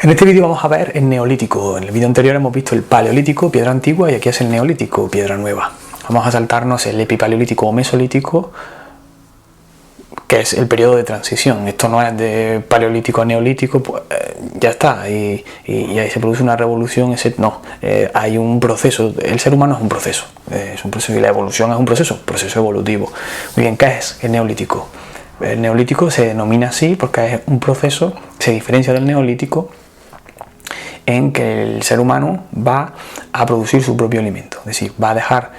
En este vídeo vamos a ver el neolítico. En el vídeo anterior hemos visto el paleolítico, piedra antigua, y aquí es el neolítico, piedra nueva. Vamos a saltarnos el epipaleolítico o mesolítico, que es el periodo de transición. Esto no es de paleolítico a neolítico, pues ya está, y ahí se produce una revolución. Hay un proceso. El ser humano es un proceso y la evolución es un proceso evolutivo. Muy bien, ¿qué es el neolítico? El neolítico se denomina así porque es un proceso, se diferencia del neolítico en que el ser humano va a producir su propio alimento, es decir, va a dejar,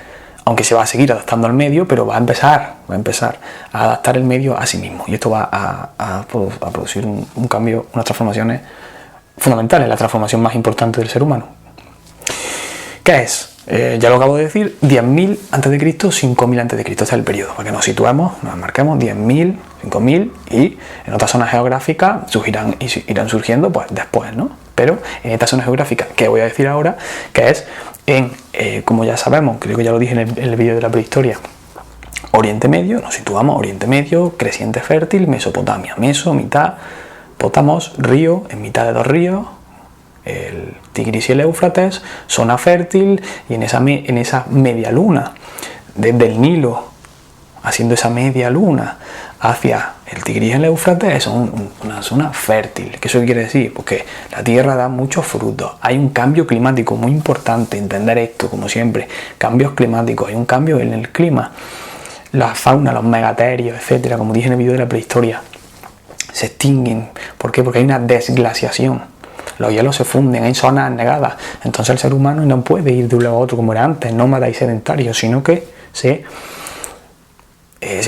aunque se va a seguir adaptando al medio, pero va a empezar a adaptar el medio a sí mismo, y esto va a producir un cambio, unas transformaciones fundamentales, la transformación más importante del ser humano. ¿Qué es? Ya lo acabo de decir, 10.000 a.C., 5.000 a.C., este es el periodo, para que nos situemos, nos marquemos 10.000, 5.000, y en otras zonas geográficas irán surgiendo pues después, ¿no? Pero en esta zona geográfica que voy a decir ahora, que es como ya sabemos, creo que ya lo dije en el vídeo de la prehistoria, Oriente Medio, nos situamos Oriente Medio, creciente fértil, Mesopotamia, mitad, Potamos, río, en mitad de dos ríos, el Tigris y el Éufrates, zona fértil, y en esa media luna, desde el Nilo, haciendo esa media luna hacia el Tigris y el Éufrates, es una zona fértil. ¿Qué eso quiere decir? Porque la tierra da muchos frutos. Hay un cambio climático muy importante, entender esto, como siempre. Cambios climáticos, hay un cambio en el clima. La fauna, los megaterios, etcétera, como dije en el vídeo de la prehistoria, se extinguen. ¿Por qué? Porque hay una desglaciación. Los hielos se funden, hay zonas negadas. Entonces el ser humano no puede ir de un lado a otro como era antes, nómada y sedentario, sino que se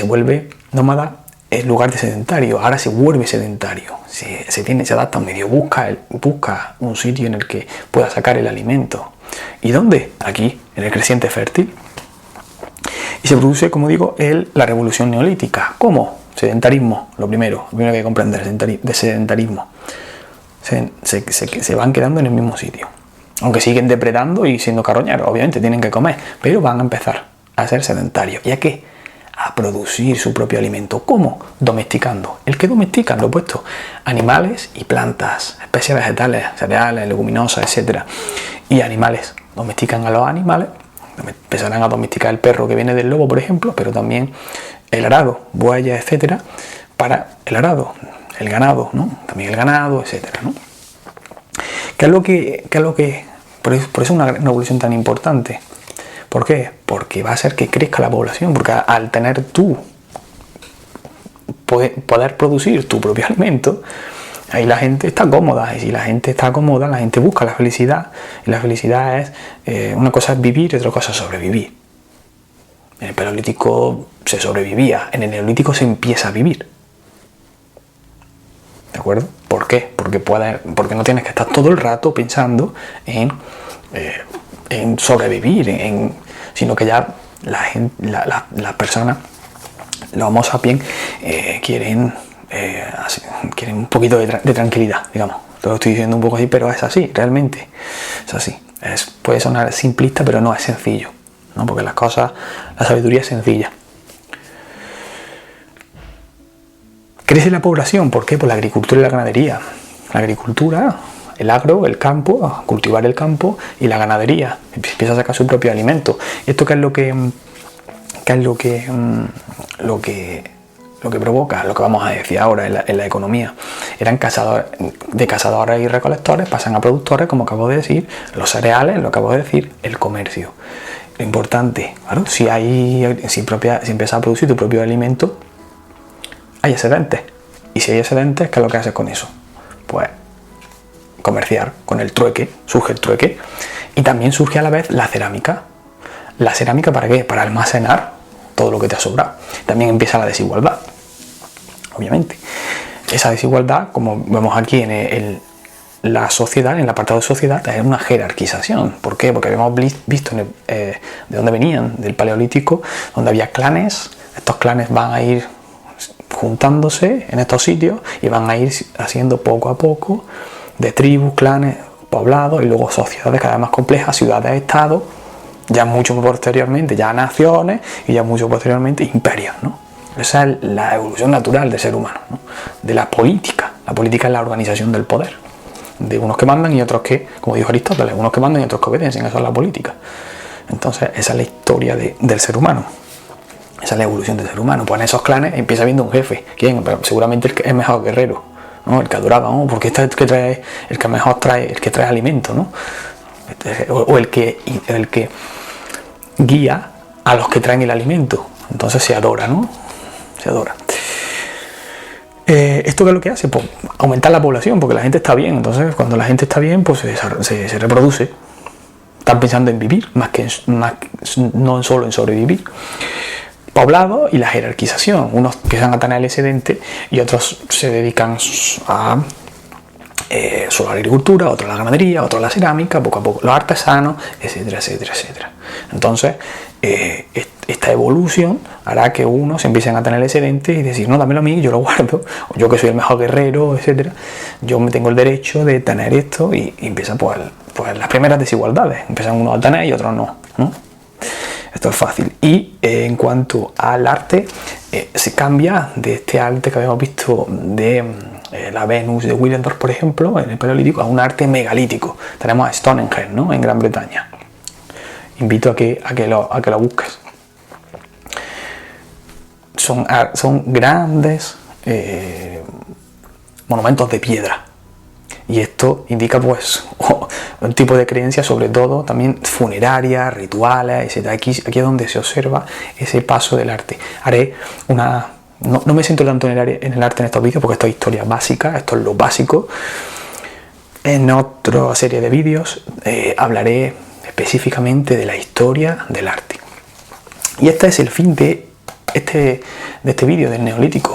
vuelve nómada en lugar de sedentario. Ahora se vuelve sedentario, se adapta a un medio, busca un sitio en el que pueda sacar el alimento. ¿Y dónde? Aquí, en el creciente fértil. Y se produce, como digo, la revolución neolítica. ¿Cómo? Sedentarismo, lo primero que hay que comprender, de sedentarismo. Se van quedando en el mismo sitio, aunque siguen depredando y siendo carroñeros, obviamente tienen que comer, pero van a empezar a ser sedentarios. ¿Y a qué? A producir su propio alimento. ¿Cómo? Domesticando. ¿El que domestican? Lo opuesto. Animales y plantas, especies vegetales, cereales, leguminosas, etc. Y animales. Domestican a los animales. Empezarán a domesticar el perro que viene del lobo, por ejemplo, pero también el arado, bueyes, etc. para el arado. El ganado, ¿no? También el ganado, etcétera, ¿no? ¿Qué es lo que por eso es una evolución tan importante? ¿Por qué? Porque va a hacer que crezca la población, porque al tener poder producir tu propio alimento, ahí la gente está cómoda, y si la gente está cómoda, la gente busca la felicidad, y la felicidad es, una cosa es vivir y otra cosa es sobrevivir. En el paleolítico se sobrevivía, en el neolítico se empieza a vivir. ¿De acuerdo? ¿Por qué? Porque no tienes que estar todo el rato pensando en sobrevivir, sino que ya las personas, los homo sapiens, quieren un poquito de tranquilidad, digamos. Lo estoy diciendo un poco así, pero es así, realmente. Es así. Puede sonar simplista, pero no es sencillo, ¿no? Porque la sabiduría es sencilla. Crece la población, ¿por qué? Por la agricultura y la ganadería. La agricultura, el agro, el campo, cultivar el campo, y la ganadería, empieza a sacar su propio alimento. ¿Esto qué es lo que provoca? Lo que vamos a decir ahora en la economía. Eran de cazadores y recolectores, pasan a productores, como acabo de decir, los cereales, lo acabo de decir, el comercio. Lo importante, claro, si empiezas a producir tu propio alimento, hay excedentes. Y si hay excedentes, ¿qué es lo que haces con eso? Pues comerciar con el trueque, surge el trueque, y también surge a la vez la cerámica. ¿La cerámica para qué? Para almacenar todo lo que te ha sobrado. También empieza la desigualdad, obviamente. Esa desigualdad, como vemos aquí en la sociedad, en el apartado de sociedad, es una jerarquización. ¿Por qué? Porque habíamos visto de dónde venían, del paleolítico, donde había clanes. Estos clanes van a ir juntándose en estos sitios y van a ir haciendo poco a poco de tribus, clanes, poblados, y luego sociedades cada vez más complejas, ciudades-estados, ya mucho posteriormente, ya naciones, y ya mucho posteriormente imperios, ¿no? Esa es la evolución natural del ser humano, ¿no? De la política. La política es la organización del poder. de unos que mandan y otros que, como dijo Aristóteles, unos que mandan y otros que obedecen. Eso es la política. Entonces esa es la historia del ser humano. Esa es la evolución del ser humano. Pues en esos clanes empieza viendo un jefe. ¿Quién? Pero seguramente el que es mejor guerrero, ¿no? El que adoraba, ¿no? Porque este es el que mejor trae, el que trae alimento, ¿no? O el que guía a los que traen el alimento. Entonces se adora, ¿no? Se adora. ¿Esto qué es lo que hace? Pues aumentar la población, porque la gente está bien. Entonces cuando la gente está bien, pues se reproduce. Están pensando en vivir, no solo en sobrevivir. Poblado y la jerarquización. Unos que se van a tener el excedente y otros se dedican a solo a la agricultura, otros a la ganadería, otros a la cerámica, poco a poco los artesanos, etcétera, etcétera, etcétera. Entonces, esta evolución hará que unos empiecen a tener el excedente y decir, no, dámelo a mí, yo lo guardo, o yo que soy el mejor guerrero, etcétera, yo me tengo el derecho de tener esto, y empiezan pues las primeras desigualdades. Empiezan unos a tener y otros no, ¿no? Esto es fácil. Y en cuanto al arte, se cambia de este arte que habíamos visto de la Venus de Willendorf, por ejemplo, en el Paleolítico, a un arte megalítico. Tenemos a Stonehenge, ¿no? En Gran Bretaña. Invito a que lo busques. Son grandes monumentos de piedra. Y esto indica pues un tipo de creencia, sobre todo también funeraria, rituales, etc. Aquí es donde se observa ese paso del arte. Haré una... No me siento tanto en el arte en estos vídeos, porque esto es historia básica, esto es lo básico. En otra serie de vídeos hablaré específicamente de la historia del arte. Y este es el fin de este vídeo del Neolítico.